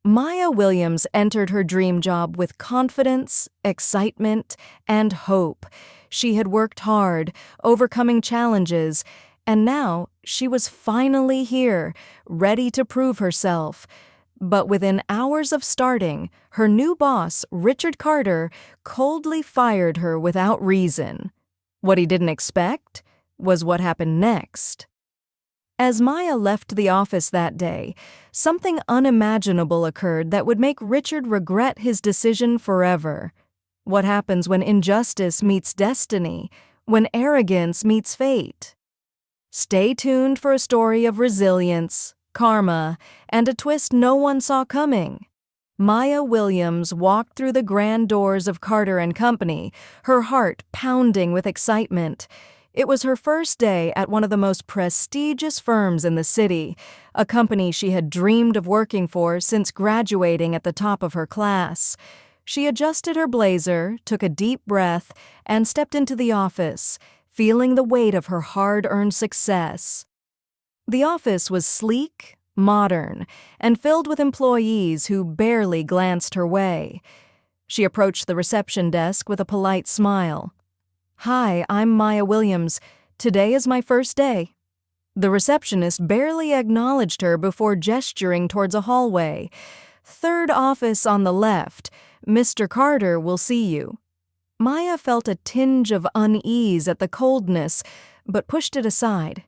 Maya Williams entered her dream job with confidence, excitement, and hope. She had worked hard, overcoming challenges, and now she was finally here, ready to prove herself. But within hours of starting, her new boss, Richard Carter, coldly fired her without reason. What he didn't expect was what happened next. As Maya left the office that day, something unimaginable occurred that would make Richard regret his decision forever. What happens when injustice meets destiny, when arrogance meets fate? Stay tuned for a story of resilience, karma, and a twist no one saw coming. Maya Williams walked through the grand doors of Carter and Company, her heart pounding with excitement. It was her first day at one of the most prestigious firms in the city, a company she had dreamed of working for since graduating at the top of her class. She adjusted her blazer, took a deep breath, and stepped into the office, feeling the weight of her hard-earned success. The office was sleek, modern, and filled with employees who barely glanced her way. She approached the reception desk with a polite smile. "Hi, I'm Maya Williams. Today is my first day." The receptionist barely acknowledged her before gesturing towards a hallway. "Third office on the left. Mr. Carter will see you." Maya felt a tinge of unease at the coldness, but pushed it aside.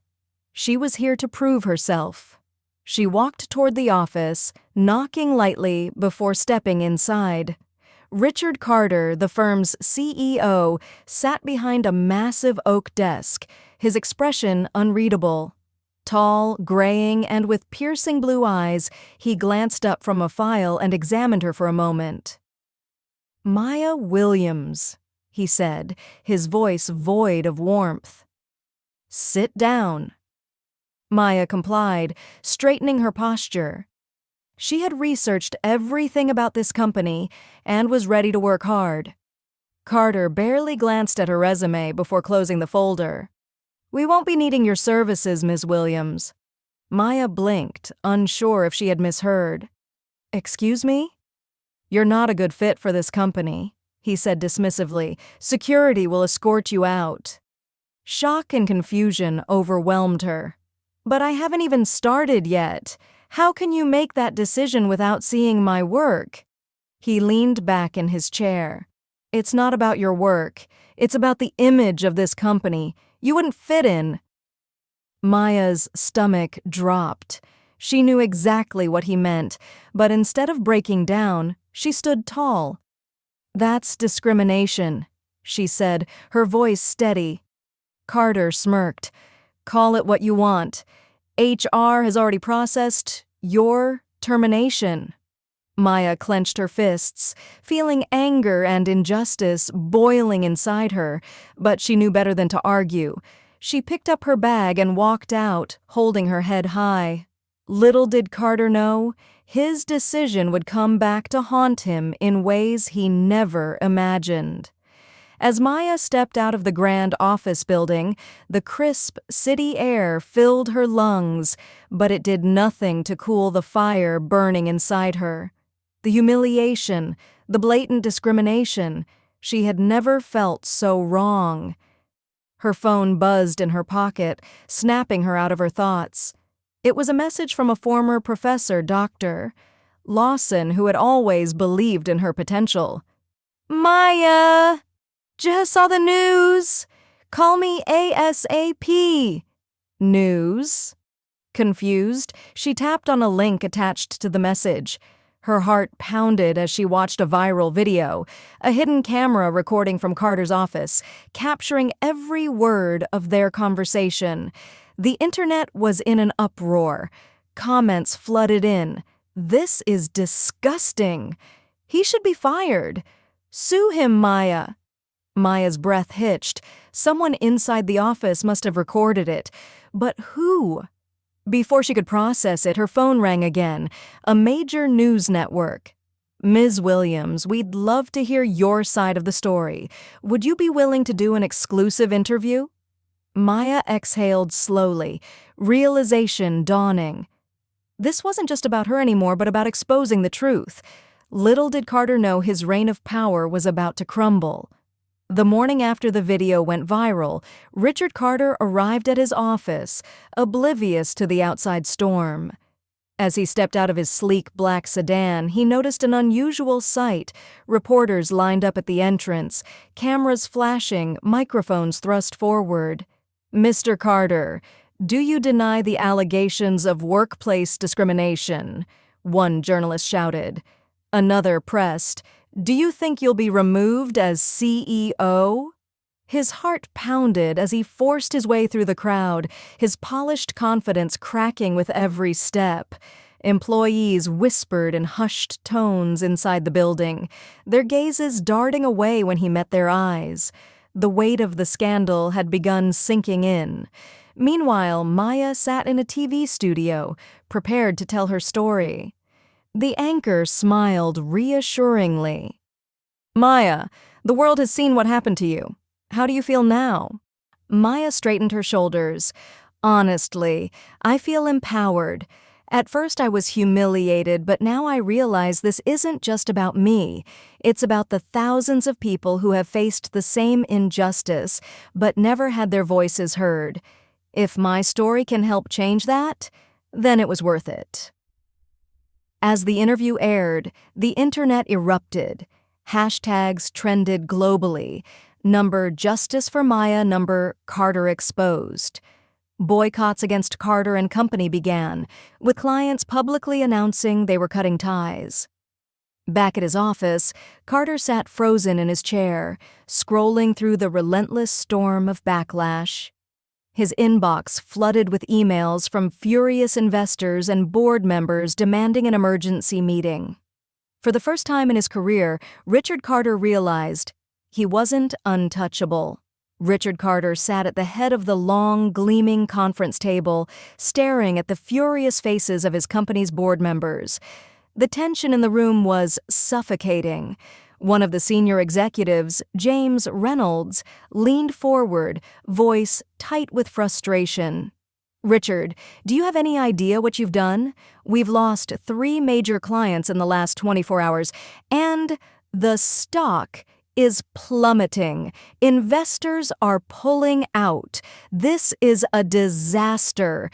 She was here to prove herself. She walked toward the office, knocking lightly before stepping inside. Richard Carter, the firm's CEO, sat behind a massive oak desk, his expression unreadable. Tall, graying, and with piercing blue eyes, he glanced up from a file and examined her for a moment. "Maya Williams," he said, his voice void of warmth. "Sit down." Maya complied, straightening her posture. She had researched everything about this company and was ready to work hard. Carter barely glanced at her resume before closing the folder. "We won't be needing your services, Ms. Williams." Maya blinked, unsure if she had misheard. "Excuse me?" "You're not a good fit for this company," he said dismissively. "Security will escort you out." Shock and confusion overwhelmed her. "But I haven't even started yet. How can you make that decision without seeing my work?" He leaned back in his chair. "It's not about your work. It's about the image of this company. You wouldn't fit in." Maya's stomach dropped. She knew exactly what he meant, but instead of breaking down, she stood tall. "That's discrimination," she said, her voice steady. Carter smirked. "Call it what you want. HR has already processed your termination." Maya clenched her fists, feeling anger and injustice boiling inside her, but she knew better than to argue. She picked up her bag and walked out, holding her head high. Little did Carter know, his decision would come back to haunt him in ways he never imagined. As Maya stepped out of the grand office building, the crisp city air filled her lungs, but it did nothing to cool the fire burning inside her. The humiliation, the blatant discrimination, she had never felt so wrong. Her phone buzzed in her pocket, snapping her out of her thoughts. It was a message from a former professor, Dr. Lawson, who had always believed in her potential. "Maya! Just saw the news. Call me ASAP." "News?" Confused, she tapped on a link attached to the message. Her heart pounded as she watched a viral video, a hidden camera recording from Carter's office, capturing every word of their conversation. The internet was in an uproar. Comments flooded in. "This is disgusting. He should be fired. Sue him, Maya." Maya's breath hitched. Someone inside the office must have recorded it. But who? Before she could process it, her phone rang again. A major news network. "Ms. Williams, we'd love to hear your side of the story. Would you be willing to do an exclusive interview?" Maya exhaled slowly, realization dawning. This wasn't just about her anymore, but about exposing the truth. Little did Carter know his reign of power was about to crumble. The morning after the video went viral, Richard Carter arrived at his office, oblivious to the outside storm. As he stepped out of his sleek black sedan, he noticed an unusual sight: reporters lined up at the entrance, cameras flashing, microphones thrust forward. "Mr. Carter, do you deny the allegations of workplace discrimination?" one journalist shouted. Another pressed, "Do you think you'll be removed as CEO?" His heart pounded as he forced his way through the crowd, his polished confidence cracking with every step. Employees whispered in hushed tones inside the building, their gazes darting away when he met their eyes. The weight of the scandal had begun sinking in. Meanwhile, Maya sat in a TV studio, prepared to tell her story. The anchor smiled reassuringly. "Maya, the world has seen what happened to you. How do you feel now?" Maya straightened her shoulders. "Honestly, I feel empowered. At first I was humiliated, but now I realize this isn't just about me. It's about the thousands of people who have faced the same injustice, but never had their voices heard. If my story can help change that, then it was worth it." As the interview aired, the internet erupted. Hashtags trended globally. Number Justice for Maya, number Carter Exposed. Boycotts against Carter and Company began, with clients publicly announcing they were cutting ties. Back at his office, Carter sat frozen in his chair, scrolling through the relentless storm of backlash. His inbox flooded with emails from furious investors and board members demanding an emergency meeting. For the first time in his career, Richard Carter realized he wasn't untouchable. Richard Carter sat at the head of the long, gleaming conference table, staring at the furious faces of his company's board members. The tension in the room was suffocating. One of the senior executives, James Reynolds, leaned forward, voice tight with frustration. "Richard, do you have any idea what you've done? We've lost 3 major clients in the last 24 hours, and the stock is plummeting. Investors are pulling out. This is a disaster."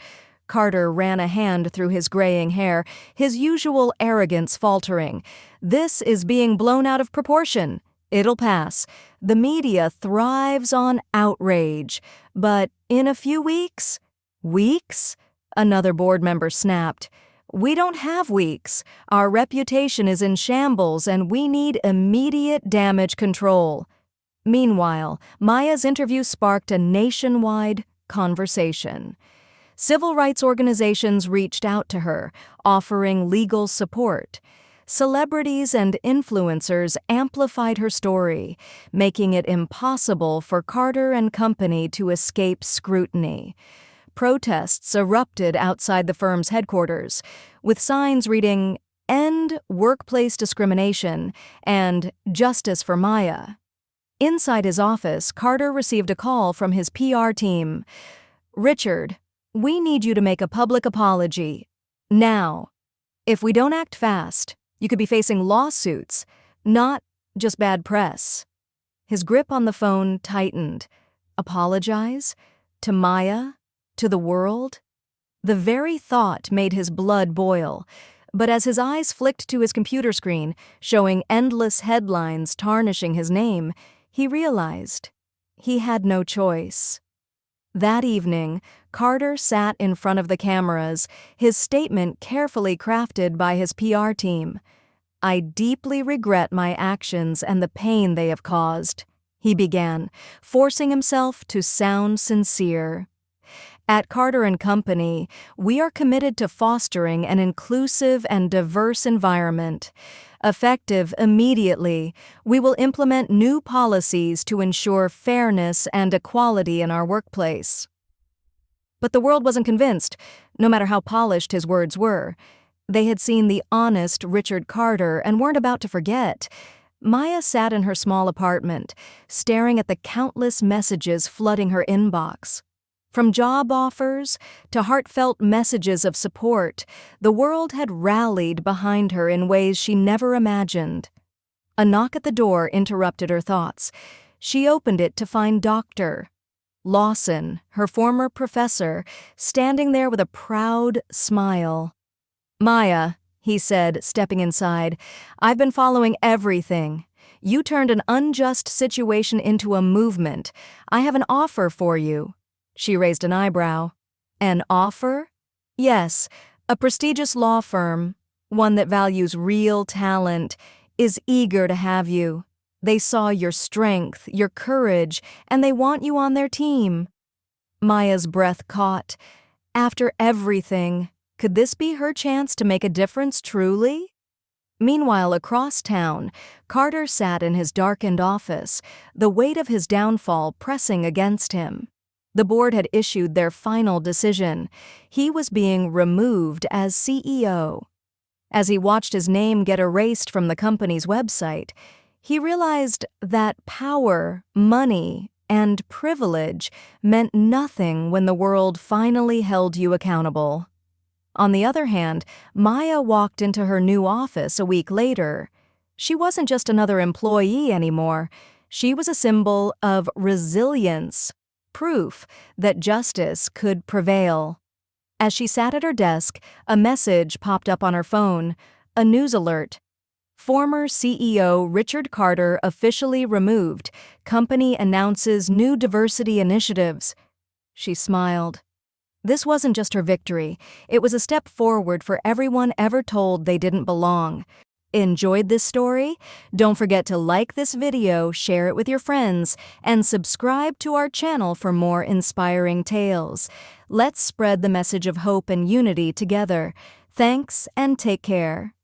Carter ran a hand through his graying hair, his usual arrogance faltering. "This is being blown out of proportion. It'll pass. The media thrives on outrage. But in a few weeks?" "Weeks?" another board member snapped. "We don't have weeks. Our reputation is in shambles and we need immediate damage control." Meanwhile, Maya's interview sparked a nationwide conversation. Civil rights organizations reached out to her, offering legal support. Celebrities and influencers amplified her story, making it impossible for Carter and Company to escape scrutiny. Protests erupted outside the firm's headquarters, with signs reading, "End Workplace Discrimination" and "Justice for Maya." Inside his office, Carter received a call from his PR team. "Richard, we need you to make a public apology. Now. If we don't act fast, you could be facing lawsuits, not just bad press." His grip on the phone tightened. Apologize? To Maya? To the world? The very thought made his blood boil. But as his eyes flicked to his computer screen, showing endless headlines tarnishing his name, he realized he had no choice. That evening, Carter sat in front of the cameras, his statement carefully crafted by his PR team. "I deeply regret my actions and the pain they have caused," he began, forcing himself to sound sincere. "At Carter & Company, we are committed to fostering an inclusive and diverse environment. Effective immediately, we will implement new policies to ensure fairness and equality in our workplace." But the world wasn't convinced, no matter how polished his words were. They had seen the honest Richard Carter and weren't about to forget. Maya sat in her small apartment, staring at the countless messages flooding her inbox. From job offers to heartfelt messages of support, the world had rallied behind her in ways she never imagined. A knock at the door interrupted her thoughts. She opened it to find Dr. Lawson, her former professor, standing there with a proud smile. "Maya," he said, stepping inside, "I've been following everything. You turned an unjust situation into a movement. I have an offer for you." She raised an eyebrow. "An offer?" "Yes, a prestigious law firm, one that values real talent, is eager to have you. They saw your strength, your courage, and they want you on their team." Maya's breath caught. After everything, could this be her chance to make a difference truly? Meanwhile, across town, Carter sat in his darkened office, the weight of his downfall pressing against him. The board had issued their final decision. He was being removed as CEO. As he watched his name get erased from the company's website, he realized that power, money, and privilege meant nothing when the world finally held you accountable. On the other hand, Maya walked into her new office a week later. She wasn't just another employee anymore. She was a symbol of resilience, proof that justice could prevail. As she sat at her desk, a message popped up on her phone, a news alert. "Former CEO Richard Carter officially removed. Company announces new diversity initiatives." She smiled. This wasn't just her victory. It was a step forward for everyone ever told they didn't belong. Enjoyed this story? Don't forget to like this video, share it with your friends, and subscribe to our channel for more inspiring tales. Let's spread the message of hope and unity together. Thanks and take care.